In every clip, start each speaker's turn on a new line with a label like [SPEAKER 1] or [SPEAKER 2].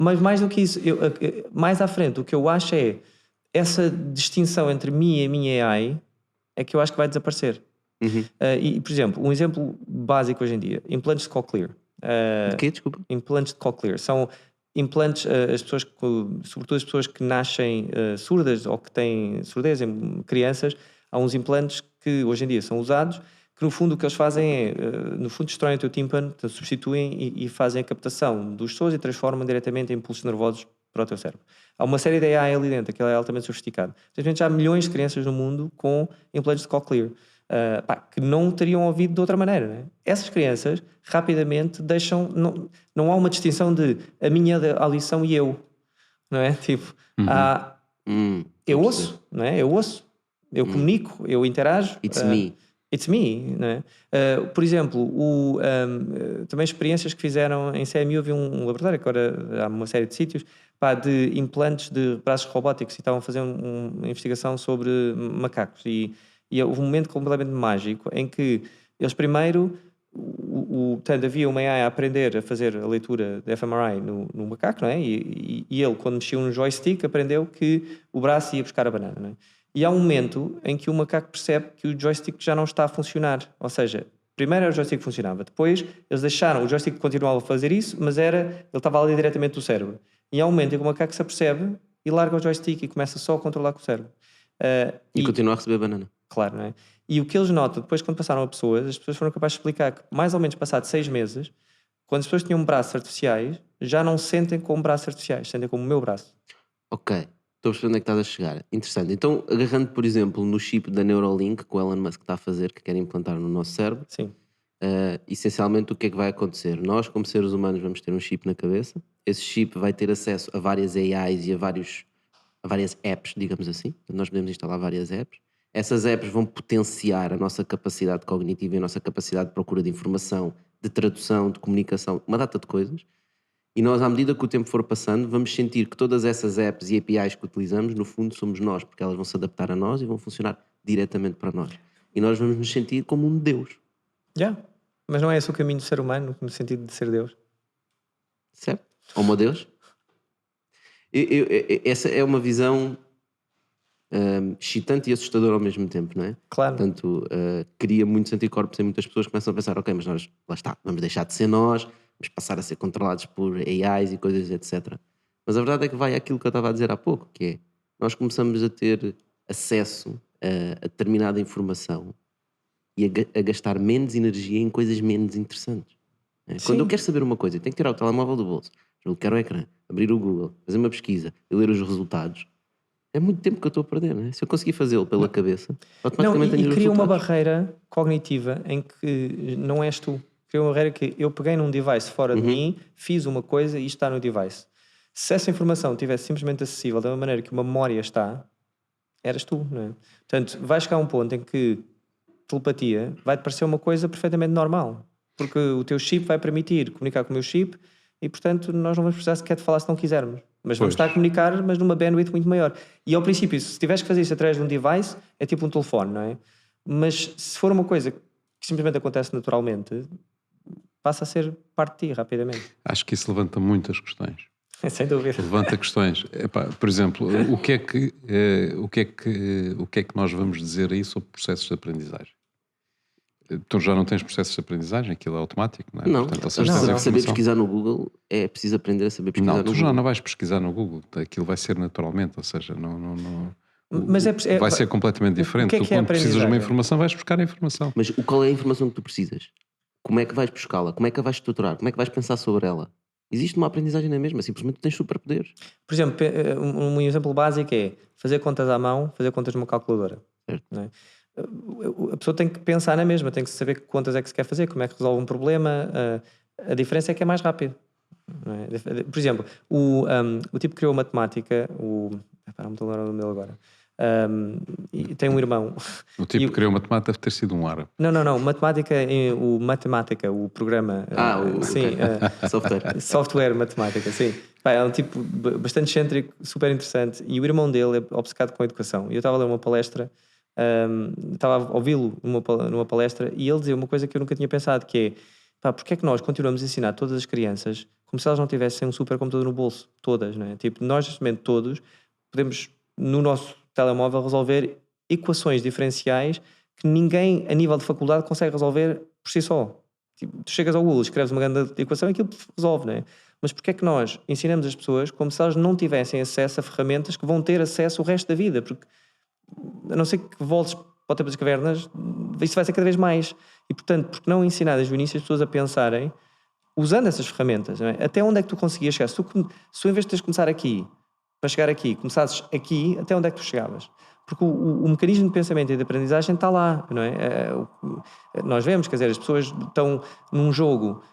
[SPEAKER 1] Mas mais do que isso, mais à frente, o que eu acho é essa distinção entre mim e a minha AI é que eu acho que vai desaparecer.
[SPEAKER 2] Uhum.
[SPEAKER 1] Por exemplo, um exemplo básico hoje em dia, implantes de cochlear.
[SPEAKER 2] De quê? Desculpa.
[SPEAKER 1] Implantes de cochlear são implantes, as pessoas, sobretudo as pessoas que nascem surdas ou que têm surdez em crianças, há uns implantes que hoje em dia são usados, que no fundo o que eles fazem é, no fundo destroem o teu tímpano, portanto, substituem e fazem a captação dos sons e transformam diretamente em impulsos nervosos para o teu cérebro. Há uma série de AI ali dentro, que é altamente sofisticado. Simplesmente há milhões de crianças no mundo com implantes de cochlear. Que não teriam ouvido de outra maneira, né? Essas crianças rapidamente deixam, não há uma distinção de a minha audição e eu, não é? Tipo, eu ouço, não é? Eu ouço, eu comunico, eu interajo.
[SPEAKER 2] It's me.
[SPEAKER 1] It's me, não é? Por exemplo, também experiências que fizeram em CMU, havia um laboratório, que agora há uma série de sítios, de implantes de braços robóticos, e estavam a fazer uma investigação sobre macacos, e houve um momento completamente mágico em que eles primeiro, portanto, havia uma AI a aprender a fazer a leitura de fMRI no macaco, não é? E ele, quando mexia um joystick, aprendeu que o braço ia buscar a banana, não é? E há um momento em que o macaco percebe que o joystick já não está a funcionar. Ou seja, primeiro era o joystick que funcionava, depois eles deixaram, o joystick continuava a fazer isso, mas ele estava ali diretamente do cérebro. E há um momento em que o macaco se apercebe e larga o joystick e começa só a controlar com o cérebro.
[SPEAKER 2] E continua a receber banana.
[SPEAKER 1] Claro, não é? E o que eles notam, depois quando passaram a pessoas, as pessoas foram capazes de explicar que mais ou menos passado 6 meses, quando as pessoas tinham braços artificiais, já não sentem como braços artificiais, sentem como o meu braço.
[SPEAKER 2] Ok, estou a perceber onde é que estás a chegar. Interessante. Então, agarrando, por exemplo, no chip da Neuralink que o Elon Musk está a fazer, que quer implantar no nosso cérebro,
[SPEAKER 1] Sim.
[SPEAKER 2] essencialmente o que é que vai acontecer? Nós, como seres humanos, vamos ter um chip na cabeça. Esse chip vai ter acesso a várias AIs e a várias apps, digamos assim. Nós podemos instalar várias apps. Essas apps vão potenciar a nossa capacidade cognitiva e a nossa capacidade de procura de informação, de tradução, de comunicação, uma data de coisas. E nós, à medida que o tempo for passando, vamos sentir que todas essas apps e APIs que utilizamos, no fundo, somos nós, porque elas vão se adaptar a nós e vão funcionar diretamente para nós. E nós vamos nos sentir como um Deus.
[SPEAKER 1] Mas não é esse o caminho do ser humano, no sentido de ser Deus?
[SPEAKER 2] Certo? Homo Deus? Essa é uma visão excitante e assustadora ao mesmo tempo, não é?
[SPEAKER 1] Claro.
[SPEAKER 2] Portanto, cria muitos anticorpos em muitas pessoas que começam a pensar, ok, mas nós, lá está, vamos deixar de ser nós, vamos passar a ser controlados por AIs e coisas, etc. Mas a verdade é que vai àquilo que eu estava a dizer há pouco, que é, nós começamos a ter acesso a determinada informação e a gastar menos energia em coisas menos interessantes. Não é? Quando eu quero saber uma coisa, eu tenho que tirar o telemóvel do bolso, desbloquear o ecrã, abrir o Google, fazer uma pesquisa e ler os resultados. É muito tempo que eu estou a perder, não é? Se eu conseguir fazê-lo pela cabeça, automaticamente tenho os
[SPEAKER 1] cria uma
[SPEAKER 2] resultados.
[SPEAKER 1] barreira cognitiva em que não és tu. Cria uma barreira que eu peguei num device fora de mim, fiz uma coisa e está no device. Se essa informação estivesse simplesmente acessível da mesma maneira que uma memória está, eras tu, não é? Portanto, vai chegar a um ponto em que telepatia vai-te parecer uma coisa perfeitamente normal, porque o teu chip vai permitir comunicar com o meu chip e, portanto, nós não vamos precisar sequer de falar se não quisermos. Mas vamos estar a comunicar, mas numa bandwidth muito maior. E ao princípio, se tiveres que fazer isso através de um device, é tipo um telefone, não é? Mas se for uma coisa que simplesmente acontece naturalmente, passa a ser parte de ti rapidamente.
[SPEAKER 3] Acho que isso levanta muitas questões.
[SPEAKER 1] Sem dúvida.
[SPEAKER 3] Levanta questões. Epá, por exemplo, o que é que nós vamos dizer aí sobre processos de aprendizagem? Tu já não tens processos de aprendizagem, aquilo é automático, não é?
[SPEAKER 2] Não,
[SPEAKER 3] Portanto,
[SPEAKER 2] saber pesquisar no Google é preciso aprender a saber pesquisar no
[SPEAKER 3] Google.
[SPEAKER 2] Google.
[SPEAKER 3] Não, tu já não vais pesquisar no Google, aquilo vai ser naturalmente, ou seja,
[SPEAKER 1] Mas
[SPEAKER 3] vai ser completamente diferente. Tu, quando precisas de uma informação, vais buscar a informação.
[SPEAKER 2] Mas qual é a informação que tu precisas? Como é que vais buscá-la? Como é que a vais estruturar? Como é que vais pensar sobre ela? Existe uma aprendizagem na mesma, simplesmente tens superpoderes.
[SPEAKER 1] Por exemplo, um exemplo básico é fazer contas à mão, fazer contas numa calculadora.
[SPEAKER 2] Certo.
[SPEAKER 1] Não é? A pessoa tem que pensar na mesma, tem que saber que contas é que se quer fazer, como é que resolve um problema. A diferença é que é mais rápido. Não é? Por exemplo, o tipo que criou a matemática, não me estou a lembrar o nome dele agora, e tem um irmão.
[SPEAKER 3] O tipo que criou matemática deve ter sido um árabe.
[SPEAKER 1] Não, matemática, o programa. Sim, software matemática, sim. É um tipo bastante excêntrico, super interessante, e o irmão dele é obcecado com a educação. E eu estava a ler uma palestra, estava a ouvi-lo numa palestra, e ele dizia uma coisa que eu nunca tinha pensado, que é, porque é que nós continuamos a ensinar todas as crianças como se elas não tivessem um supercomputador no bolso, todas, não é? Tipo, nós neste momento todos podemos, no nosso telemóvel, resolver equações diferenciais que ninguém a nível de faculdade consegue resolver por si só. Tipo, tu chegas ao Google, escreves uma grande equação e aquilo resolve, não é? Mas porquê é que nós ensinamos as pessoas como se elas não tivessem acesso a ferramentas que vão ter acesso o resto da vida? Porque, a não ser que voltes para o tempo das cavernas, isso vai ser cada vez mais. E, portanto, porque não ensinar desde o início as pessoas a pensarem usando essas ferramentas, não é? Até onde é que tu conseguias chegar? Se tu em vez de teres de começar aqui, para chegar aqui, começasses aqui, até onde é que tu chegavas? Porque o mecanismo de pensamento e de aprendizagem está lá, não é? Nós vemos, quer dizer, as pessoas estão num jogo,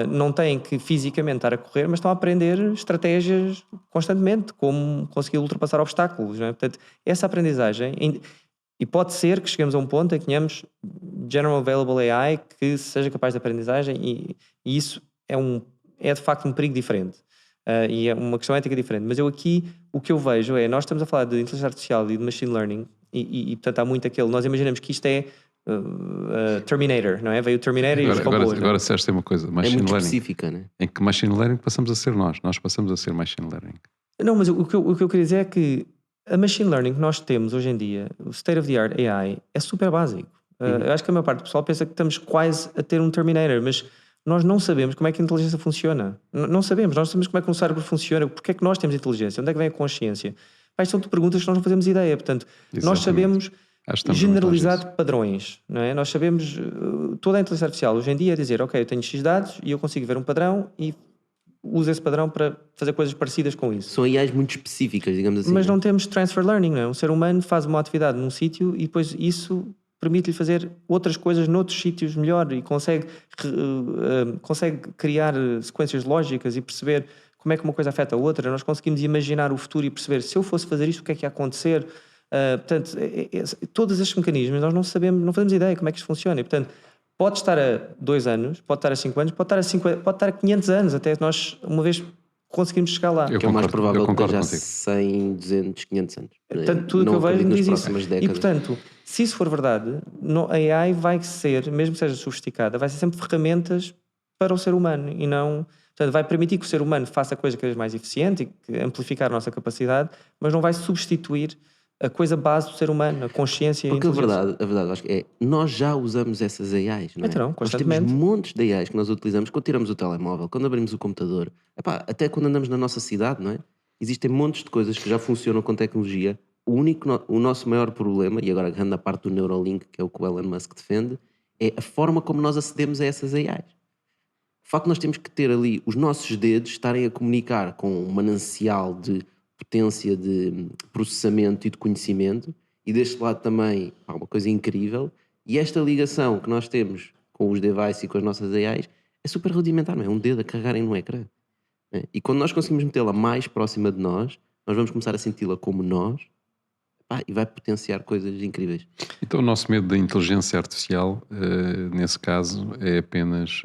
[SPEAKER 1] não têm que fisicamente estar a correr, mas estão a aprender estratégias constantemente, como conseguir ultrapassar obstáculos, não é? Portanto, essa aprendizagem, e pode ser que cheguemos a um ponto em que tenhamos General Available AI que seja capaz de aprendizagem e isso é de facto um perigo diferente. E é uma questão ética diferente. Mas eu aqui, o que eu vejo é, nós estamos a falar de inteligência artificial e de machine learning e portanto há muito nós imaginamos que isto é Terminator, não é? Veio o Terminator e os robôs.
[SPEAKER 3] Agora disseste uma coisa,
[SPEAKER 2] É
[SPEAKER 3] machine
[SPEAKER 2] muito
[SPEAKER 3] learning,
[SPEAKER 2] específica, né?
[SPEAKER 3] em que machine learning passamos a ser nós passamos a ser machine learning.
[SPEAKER 1] Não, mas o que eu queria dizer é que a machine learning que nós temos hoje em dia, o state of the art AI, é super básico. Eu acho que a maior parte do pessoal pensa que estamos quase a ter um Terminator, mas nós não sabemos como é que a inteligência funciona. Não sabemos, nós sabemos como é que um cérebro funciona, porque é que nós temos inteligência, onde é que vem a consciência. Isto são perguntas que nós não fazemos ideia, portanto, nós sabemos generalizar padrões, não é? Nós sabemos, toda a inteligência artificial hoje em dia é dizer, ok, eu tenho X dados e eu consigo ver um padrão e uso esse padrão para fazer coisas parecidas com isso.
[SPEAKER 2] São AIs muito específicas, digamos assim.
[SPEAKER 1] Mas não temos transfer learning, não é? Um ser humano faz uma atividade num sítio e depois isso permite-lhe fazer outras coisas noutros sítios melhor e consegue criar sequências lógicas e perceber como é que uma coisa afeta a outra. Nós conseguimos imaginar o futuro e perceber, se eu fosse fazer isto, o que é que ia acontecer? Portanto, todos estes mecanismos nós não sabemos, não fazemos ideia como é que isto funciona. E, portanto, pode estar a 2 anos, pode estar a 5 anos, pode estar a 500 anos, até nós uma vez conseguimos chegar lá.
[SPEAKER 2] Que é o mais provável que esteja 100, 200, 500 anos.
[SPEAKER 1] Portanto, tudo o que eu vejo me diz isso. E, portanto, se isso for verdade, a AI vai ser, mesmo que seja sofisticada, vai ser sempre ferramentas para o ser humano e não... Portanto, vai permitir que o ser humano faça a coisa cada vez mais eficiente e amplificar a nossa capacidade, mas não vai substituir a coisa base do ser humano, a consciência
[SPEAKER 2] Porque
[SPEAKER 1] e a inteligência.
[SPEAKER 2] a verdade, acho que é, nós já usamos essas AIs, não é?
[SPEAKER 1] Então,
[SPEAKER 2] nós
[SPEAKER 1] constantemente.
[SPEAKER 2] temos montes de AIs que nós utilizamos quando tiramos o telemóvel, quando abrimos o computador, até quando andamos na nossa cidade, não é? Existem montes de coisas que já funcionam com tecnologia. O nosso maior problema, e agora agarrando a parte do Neuralink, que é o que o Elon Musk defende, é a forma como nós acedemos a essas AIs. O facto de nós temos que ter ali os nossos dedos estarem a comunicar com um manancial de potência de processamento e de conhecimento, e deste lado também há uma coisa incrível, e esta ligação que nós temos com os devices e com as nossas AIs é super rudimentar, não é? Um dedo a carregarem no ecrã. Né? E quando nós conseguimos metê-la mais próxima de nós vamos começar a senti-la como nós, e vai potenciar coisas incríveis.
[SPEAKER 3] Então o nosso medo da inteligência artificial, nesse caso, é apenas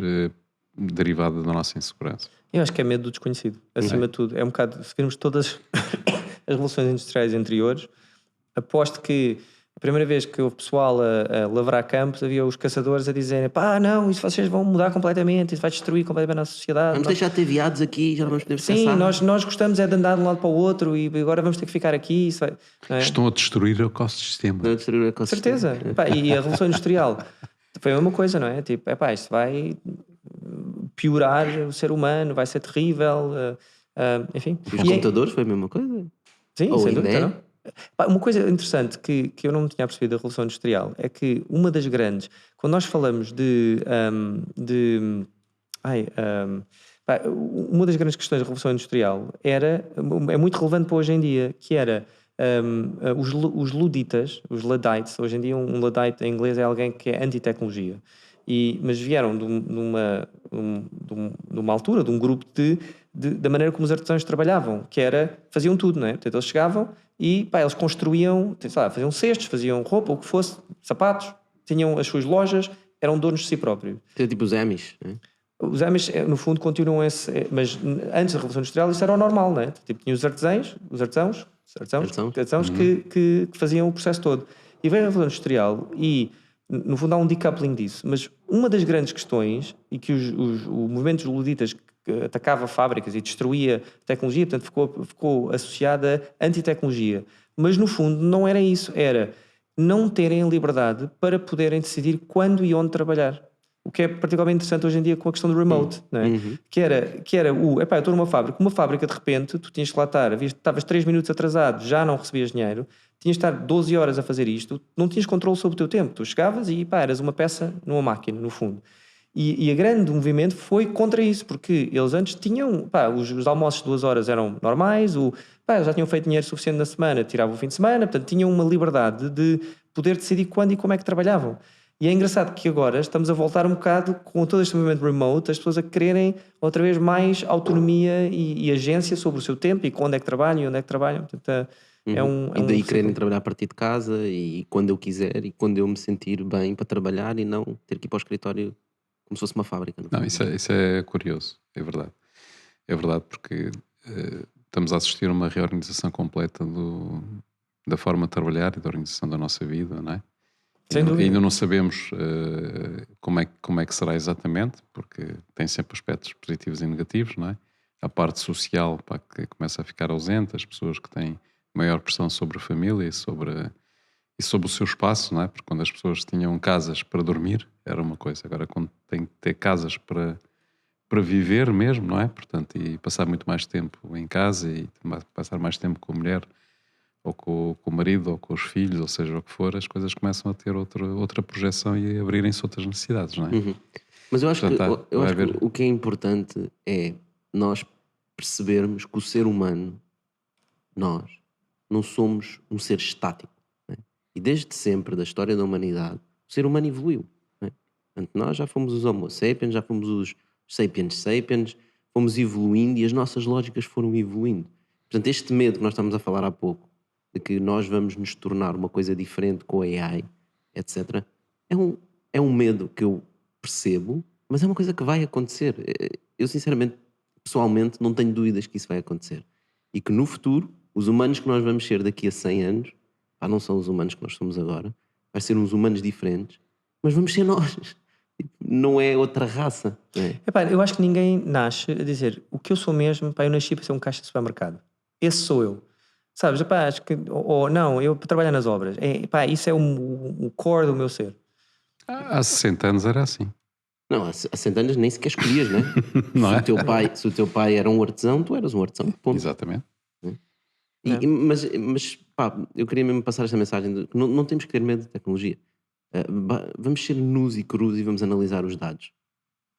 [SPEAKER 3] derivado da nossa insegurança.
[SPEAKER 1] Eu acho que é medo do desconhecido, acima de tudo. É um bocado, se virmos todas as revoluções industriais anteriores, aposto que a primeira vez que houve pessoal a lavrar campos, havia os caçadores a dizerem, não, isso vocês vão mudar completamente, isso vai destruir completamente a nossa sociedade.
[SPEAKER 2] Vamos deixar de ter viados aqui, já não vamos poder
[SPEAKER 1] Sim, nós gostamos é de andar de um lado para o outro e agora vamos ter que ficar aqui. Isso vai, não é?
[SPEAKER 3] Estão a destruir o ecossistema.
[SPEAKER 1] Certeza. E a revolução industrial foi a mesma coisa, não é? Tipo, isto vai piorar o ser humano, vai ser terrível, enfim.
[SPEAKER 2] Os computadores foi a mesma coisa?
[SPEAKER 1] Sim, sem dúvida, não? Uma coisa interessante que eu não tinha percebido da Revolução Industrial é que uma das grandes, quando nós falamos uma das grandes questões da Revolução Industrial é muito relevante para hoje em dia, que era os luditas, os Luddites. Hoje em dia um Luddite em inglês é alguém que é anti-tecnologia. Mas vieram de uma altura, de um grupo da maneira como os artesãos trabalhavam, que era, faziam tudo, não é? Portanto, eles chegavam e eles construíam, faziam cestos, faziam roupa, o que fosse, sapatos, tinham as suas lojas, eram donos de si próprios.
[SPEAKER 2] Tipo os Amish, não é?
[SPEAKER 1] Os Amish, no fundo, continuam mas antes da Revolução Industrial isso era o normal, não é? Tipo, tinha os artesãos que faziam o processo todo. E veio a Revolução Industrial e, no fundo, há um decoupling disso. Mas uma das grandes questões, e que os movimentos luditas que atacava fábricas e destruía tecnologia, portanto ficou associada a antitecnologia. Mas no fundo não era isso, era não terem liberdade para poderem decidir quando e onde trabalhar. O que é particularmente interessante hoje em dia com a questão do remote, não é? Que era eu estou numa fábrica de repente, tu tinhas que lá estar, estavas 3 minutos atrasado, já não recebias dinheiro, tinhas de estar 12 horas a fazer isto, não tinhas controle sobre o teu tempo, tu chegavas e eras uma peça numa máquina, no fundo. E a grande movimento foi contra isso, porque eles antes tinham, os almoços de 2 horas eram normais, já tinham feito dinheiro suficiente na semana, tiravam o fim de semana, portanto tinham uma liberdade de poder decidir quando e como é que trabalhavam. E é engraçado que agora estamos a voltar um bocado com todo este movimento remote, as pessoas a quererem outra vez mais autonomia e agência sobre o seu tempo e quando é que trabalham e onde é que trabalham. Portanto,
[SPEAKER 2] E daí quererem trabalhar a partir de casa e quando eu quiser e quando eu me sentir bem para trabalhar e não ter que ir para o escritório como se fosse uma fábrica.
[SPEAKER 3] Não, isso é curioso, é verdade. É verdade, porque estamos a assistir a uma reorganização completa da forma de trabalhar e da organização da nossa vida, não é?
[SPEAKER 1] Sem dúvida.
[SPEAKER 3] Ainda não sabemos como é que será exatamente, porque tem sempre aspectos positivos e negativos, não é? A parte social, que começa a ficar ausente, as pessoas que têm maior pressão sobre a família e sobre o seu espaço, não é? Porque quando as pessoas tinham casas para dormir, era uma coisa. Agora, quando têm que ter casas para viver mesmo, não é? Portanto, e passar muito mais tempo em casa e passar mais tempo com a mulher ou com o marido ou com os filhos, ou seja o que for, as coisas começam a ter outra projeção e a abrirem-se outras necessidades, não é?
[SPEAKER 2] Mas eu acho
[SPEAKER 3] Portanto,
[SPEAKER 2] que o que é importante é nós percebermos que o ser humano, nós, não somos um ser estático. Não é? E desde sempre, da história da humanidade, o ser humano evoluiu. Não é? Portanto, nós já fomos os Homo sapiens, já fomos os sapiens sapiens, fomos evoluindo e as nossas lógicas foram evoluindo. Portanto, este medo que nós estamos a falar há pouco, de que nós vamos nos tornar uma coisa diferente com a AI, etc., é um medo que eu percebo, mas é uma coisa que vai acontecer. Eu, sinceramente, pessoalmente, não tenho dúvidas que isso vai acontecer. E que no futuro, os humanos que nós vamos ser daqui a 100 anos, não são os humanos que nós somos agora, vai ser uns humanos diferentes, mas vamos ser nós. Não é outra raça. Não é?
[SPEAKER 1] Eu acho que ninguém nasce a dizer o que eu sou mesmo, eu nasci para ser um caixa de supermercado. Esse sou eu. Sabes, acho que, ou não, eu para trabalhar nas obras. Isso é o core do meu ser.
[SPEAKER 3] Há 60 anos era assim.
[SPEAKER 2] Não, há 100 anos nem sequer escolhias, não é?
[SPEAKER 3] Não é?
[SPEAKER 2] Se o teu pai era um artesão, tu eras um artesão. Ponto.
[SPEAKER 3] Exatamente.
[SPEAKER 2] Mas eu queria mesmo passar esta mensagem de que não temos que ter medo de tecnologia. Vamos ser nus e crus e vamos analisar os dados.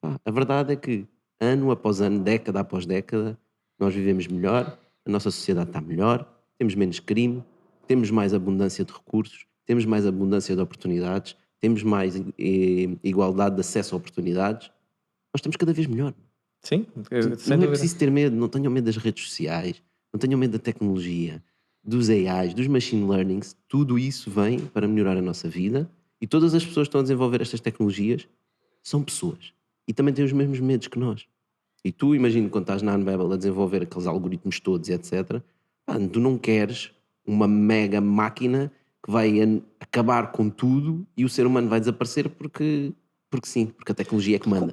[SPEAKER 2] A verdade é que ano após ano, década após década, nós vivemos melhor, a nossa sociedade está melhor, temos menos crime, temos mais abundância de recursos, temos mais abundância de oportunidades, temos mais igualdade de acesso a oportunidades. Nós estamos cada vez melhor.
[SPEAKER 1] Sim,
[SPEAKER 2] Não é preciso ter medo, não tenham medo das redes sociais, não tenham medo da tecnologia, dos AIs, dos machine learnings. Tudo isso vem para melhorar a nossa vida e todas as pessoas que estão a desenvolver estas tecnologias são pessoas e também têm os mesmos medos que nós. E tu, imagina, quando estás na Unbabel a desenvolver aqueles algoritmos todos, etc., tu não queres uma mega máquina que vai acabar com tudo e o ser humano vai desaparecer porque sim, porque a tecnologia é que manda.